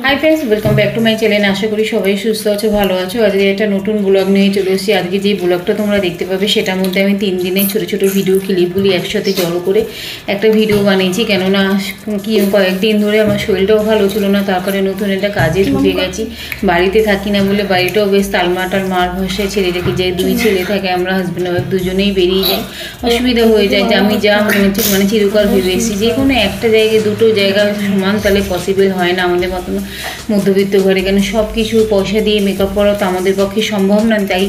High friends welcome back to my channel. आशा करी सबाई सुस्थ आछो भालो आछो। आज एक नतून ब्लग निये चले एसेछि। आज के जे ब्लगटा तोमरा देखते पाबे सेटार मध्य आमि 3 दिने छोटो छोटो भिडियो क्लिपगुली एकसाथे जड़ो करे एकटा भिडियो बानिয়েছি। केनना कि कयेकदिन धरे आमार शरीरटाও भालो छिलो ना, तारपरे नतून একটা কাজে ঢুকে গেছি। বাড়িতে থাকি না বলে বাড়িটাও বেশ তালমাটাল মার ভাষায় ছেড়ে রেখে যাই। দুই ছেলে থাকে, আমরা হাজব্যান্ড ওয়াইফ দুজনেই বেরিয়ে যাই। অসুবিধা হয়ে যায় যে আমি যা মানে চিরকাল ভেবে এসেছি যে কোনো একটা জায়গায় দুটো জায়গা সমান তাহলে পসিবল হয় না আমাদের মতন মধ্যবিত্ত ঘরে। কেন সব কিছু পয়সা দিয়ে মেকআপ করা তো আমাদের পক্ষে সম্ভব না। তাই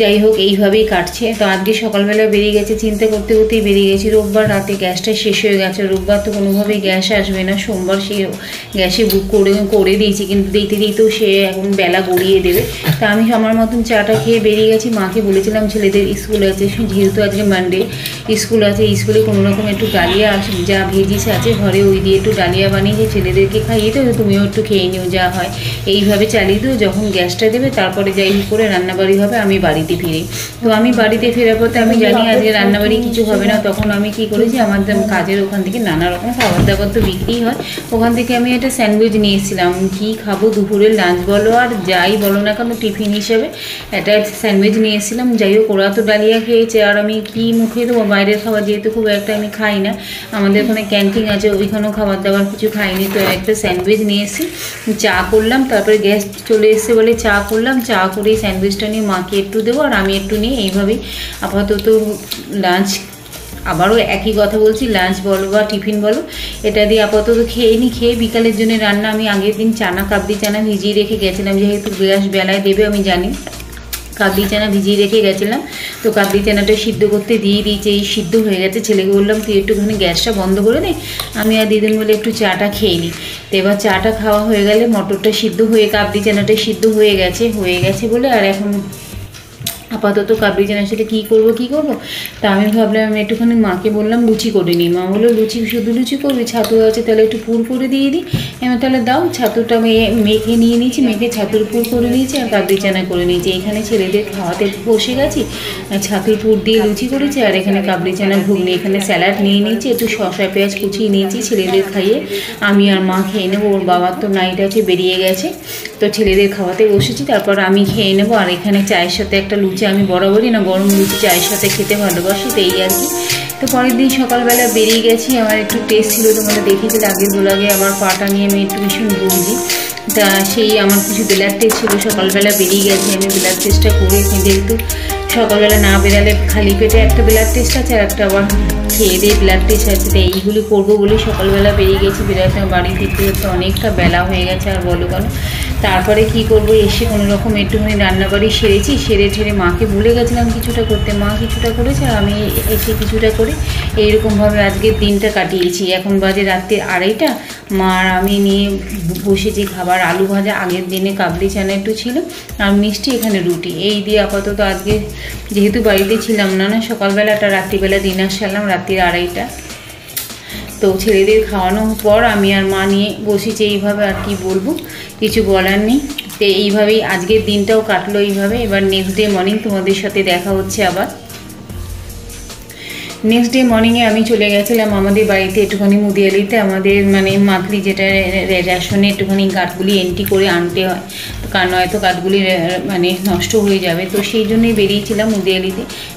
যাই হোক এইভাবেই কাটছে। তো আজকে সকালবেলা বেরিয়ে গেছে, চিন্তা করতে করতেই বেরিয়ে গেছি। রোববার রাতে গ্যাসটা শেষ হয়ে গেছে। রোববার তো কোনোভাবেই গ্যাস আসবে না, সোমবার সে গ্যাসে বুক করে দিয়েছি, কিন্তু দিতে দিতেও সে এখন বেলা গড়িয়ে দেবে। তা আমি আমার মতন চাটা খেয়ে বেরিয়ে গেছি। মাকে বলেছিলাম ছেলেদের স্কুল আছে, যেহেতু আজকে মানডে স্কুল আছে, স্কুলে কোনো রকম একটু ডালিয়া যা ভেজিস আছে ঘরে ওই দিয়ে একটু ডালিয়া বানিয়ে ছেলেদেরকে খাইয়ে তো তুমিও একটু খেয়ে নিও, যা হয় এইভাবে চালিয়ে দিও। যখন গ্যাসটা দেবে তারপরে যাই করে রান্নাবাড়ি হবে, আমি বাড়িতে ফিরি। তো আমি বাড়িতে ফেরার পথে আমি জানি আজকে রান্নাবাড়ি কিছু হবে না। তখন আমি কি করেছি, আমার কাজের ওখান থেকে নানা রকম খাবার দাবার তো বিক্রি হয়, ওখান থেকে আমি একটা স্যান্ডউইচ নিয়ে এসেছিলাম। কি খাবো দুপুরের লাঞ্চ বলো আর যাই বলো না কেন, টিফিন হিসেবে একটা স্যান্ডউইচ নিয়ে এসেছিলাম। যাই হোক ওরা তো ডালিয়া খেয়েছে আর আমি কি মুখে দেবো বাইরের খাবার, যেহেতু খুব একটা আমি খাই না। আমাদের ওখানে ক্যান্টিন আছে, ওইখানেও খাবার দাবার কিছু খাইনি। তো একটা স্যান্ডউইচ নিয়ে এসেছি, চা করলাম, তারপরে গ্যাস চলে এসছে বলে চা করলাম। চা করে স্যান্ডউইচটা নিয়ে মাকে একটু দেবো আর আমি একটু নিয়ে এইভাবেই আপাতত লাঞ্চ, আবারও একই কথা বলছি, লাঞ্চ বলো বা টিফিন বলো, এটা দিয়ে আপাতত খেয়ে নিই। খেয়ে বিকালের জন্য রান্না আমি আগের দিন কাবলি চানা ভিজিয়ে রেখে গেছিলাম, যেহেতু গ্যাস বেলায় দেবে আমি জানি। কাবলি চানা ভিজিয়ে রেখে গেছিলাম, তো কাবলি চানাটা সিদ্ধ করতে দিয়ে দিয়েছি। এই সিদ্ধ হয়ে গেছে, ছেলেকে বললাম তুই একটুখানি গ্যাসটা বন্ধ করে দে, আমি আর দিদিন বলে একটু চাটা খেয়ে নিই। তো এবার চাটা খাওয়া হয়ে গেলে মটরটা সিদ্ধ হয়ে কাবলি চানাটা সিদ্ধ হয়ে গেছে বলে আর এখন আপাতত কাবলি চানার সাথে কী করবো। তা আমি ভাবলাম আমি একটুখানি মাকে বললাম লুচি করে নিই। মা বললো শুধু লুচি করবি, ছাতু আছে তাহলে একটু পুর করে দিয়ে দিই। এবার তাহলে দাও। ছাতুটা মেখে নিয়ে নিয়েছি, মেখে ছাতুর পুর করে নিয়েছি আর কাবলি চানা করে নিয়েছি। এখানে ছেলেদের খাওয়াতে বসে গেছি, ছাতুর পুর দিয়ে লুচি করেছি আর এখানে কাবলি চানা ঘুগনি। এখানে স্যালাড নিয়ে নিয়েছি, একটু শসা পেঁয়াজ কুচিয়ে নিয়েছি। ছেলেদের খাইয়ে আমি আর মা খেয়ে নেবো। ওর বাবার তো নাইট আছে, বেরিয়ে গেছে, তো ছেলেদের খাওয়াতে বসেছি, তারপর আমি খেয়ে নেবো। আর এখানে চায়ের সাথে একটা লুচি, আমি বরাবরই না গরম লুচি চায়ের সাথে খেতে ভালোবাসি, তো এই আর কি। তো পরের দিন সকালবেলা বেরিয়ে গেছি। আমার একটু টেস্ট ছিল, তোমরা দেখেছিলে আগের ব্লগে আমার পাটা নিয়ে আমি একটু ভীষণ ভুগছি। তা সেই আমার কিছু ব্লাড টেস্ট ছিল, সকালবেলা বেরিয়ে গেছি আমি ব্লাড টেস্টটা করে। যেহেতু সকালবেলা না বেরালে খালি পেটে একটা ব্লাড টেস্ট আছে আর একটা আবার খেয়ে দিয়ে ব্লাড টেস্ট আছে, তো এইগুলি করবো বলে সকালবেলা বেরিয়ে গেছি। বেরোতে বাড়ি থেকে অনেকটা বেলা হয়ে গেছে আর বলো কেন। তারপরে কি করবো, এসে কোনো রকম একটুখানি রান্নাবাড়ি সেরে ঠেরে মাকে ভুলে গেছিলাম কিছুটা করতে। মা কিছুটা করেছে আর আমি এসে কিছুটা করে এইরকমভাবে আজকের দিনটা কাটিয়েছি। এখন বাজে রাত্রি 2:30। মা আর আমি নিয়ে বসেছি খাবার। আলু ভাজা আগের দিনে কাবলি চানা একটু ছিল আর মিষ্টি, এখানে রুটি, এই দিয়ে আপাতত আজকে যেহেতু বাড়িতে ছিলাম না সকালবেলাটা রাত্রিবেলা ডিনার সারলাম রাত্রির 2:30। তো ছেলেদের খাওয়ানোর পর আমি আর মা নিয়ে বসেছি এইভাবে, আর কি বলবো, কিছু বলার নেই। তো এইভাবেই আজকের দিনটাও কাটলো এইভাবে। এবার নেক্সট ডে মর্নিং তোমাদের সাথে দেখা হচ্ছে আবার। নেক্সট ডে মর্নিংয়ে আমি চলে গেছিলাম আমাদের বাড়িতে একটুখানি মুদিয়ালিতে, আমাদের মানে মান্থলি যেটা রেশনে একটুখানি কার্ডগুলি এন্ট্রি করে আনতে হয়, তো নয়তো কার্ডগুলি মানে নষ্ট হয়ে যাবে। তো সেই জন্যই বেরিয়েছিলাম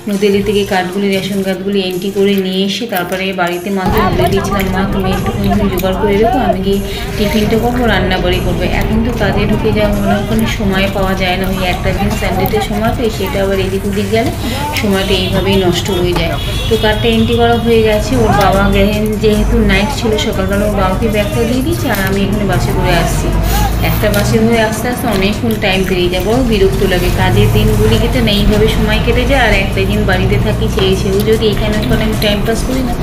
মুদিয়ালি থেকে কার্ডগুলি, রেশন কার্ডগুলি এন্ট্রি করে নিয়ে এসে তারপরে বাড়িতে মাকে বলে দিয়েছিলাম মা তুমি একটুখানি জোগাড় করে রেখো, আমি গিয়ে টিফিনটা করবো, রান্নাবাড়ি করবো। এখন তো কাজে ঢুকে যাওয়া মনে ওখানে সময় পাওয়া যায় না, ওই একটা দিন সানডেতে সময় পাই, সেটা আবার এদিক ওদিক গেলে সময়টা এইভাবেই নষ্ট হয়ে যায়। তো কার্ডটা এন্ট্রি করা হয়ে গেছে। ওর বাবা যেহেতু নাইট ছিল সকালবেলা ওর বাবাকে ব্যাগটা দিয়ে দিয়েছি আর আমি এখানে বাসে করে আসছি। একটা বাসে ধরে আস্তে আস্তে অনেকক্ষণ টাইম পেরিয়ে যাবো, বিরক্ত লাগে। কাজের দিনগুলি কেটে না এইভাবে সময় কেটে যায়। আর একটা দিন বাড়িতে থাকি, সেও যদি এখানে ওখানে আমি টাইম পাস করি না,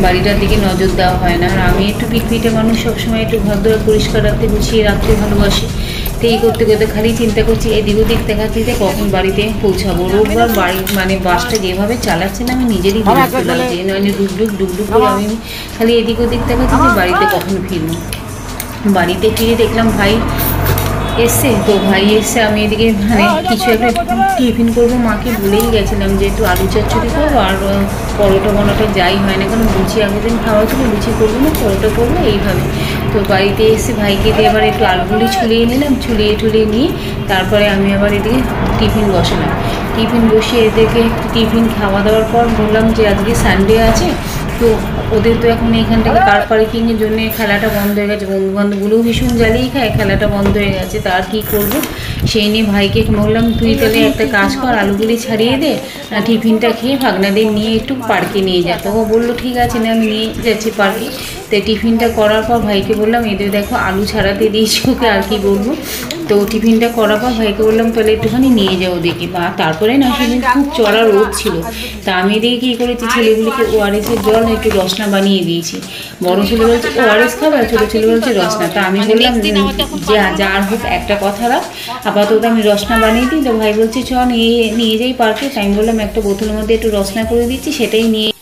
বাড়িটার দিকে নজর দেওয়া হয় না। আর আমি একটু পিটপিটে মানুষ, সবসময় একটু ঘর দোর পরিষ্কার রাখতে, গুছিয়ে রাখতে ভালোবাসি। তো এই করতে করতে খালি চিন্তা করছি এদিক ওদিক দেখাচ্ছি যে কখন বাড়িতে পৌঁছাবো। রোববার বাড়ি মানে বাসটা যেভাবে চালাচ্ছে না আমি নিজেরই বিরক্ত লাগছে, মানে ডুকডুক করে আমি খালি এদিক ওদিক দেখাচ্ছি যে বাড়িতে কখন ফিরবো। বাড়িতে ফিরে দেখলাম ভাই এসছে, তো ভাই এসছে, আমি এদিকে মানে কিছু একটা টিফিন করবো। মাকে ভুলেই গেছিলাম যে একটু আলু চচ্চড়ি করবো আর পরোটা বনাটা যাই হয় না, কারণ লুচি আগের দিন খাওয়া ছিল, লুচি করবো না পরোটা করবো এইভাবে। তো বাড়িতে এসে ভাইকে দিয়ে আবার একটু আলুগুলি ছুলিয়ে নিলাম, ছুলিয়ে নিয়ে তারপরে আমি আবার এদিকে টিফিন বসালাম। টিফিন বসিয়ে এদেরকে টিফিন খাওয়া দাওয়ার পর বললাম যে আজকে সানডে আছে, তো ওদের তো এখন এখান থেকে কার পার্কিংয়ের জন্য খেলাটা বন্ধ হয়ে গেছে, বন্ধুবান্ধবগুলোও ভীষণ জ্বালিয়ে খায়, খেলাটা বন্ধ হয়ে গেছে। তার কী করবো, সেই নিয়ে ভাইকে বললাম তুই তাহলে একটা কাজ কর, আলুগুলি ছাড়িয়ে দে, টিফিনটা খেয়ে ভাগনাদের নিয়ে একটু পার্কে নিয়ে যা। তো ও বললো ঠিক আছে না, আমি নিয়ে যাচ্ছি পার্কে। তো টিফিনটা করার পর ভাইকে বললাম এদের দেখো আলু ছাড়াতে দিয়েছি ওকে, আর কি বলবো। তো টিফিনটা করার পর ভাইকে বললাম তাহলে একটুখানি নিয়ে যাও দেখি। বা তারপরে না সেদিন খুব চড়া রোদ ছিল, তা আমি এদিকে কী করেছি, ছেলেগুলিকে ওআরএসের জল একটু রসনা বানিয়ে দিয়েছি। বড় ছেলে বলছে ওআরএস খাবে, আর ছোটো ছেলে বলছে রসনা। তা আমি বললাম যে যার হোক একটা কথা রাখ, আপাতত আমি রসনা বানিয়ে দিই। তো ভাই বলছে চ নিয়ে যাই পার্কে। তাই আমি বললাম একটা বোতলের মধ্যে একটু রসনা করে দিচ্ছি, সেটাই নিয়ে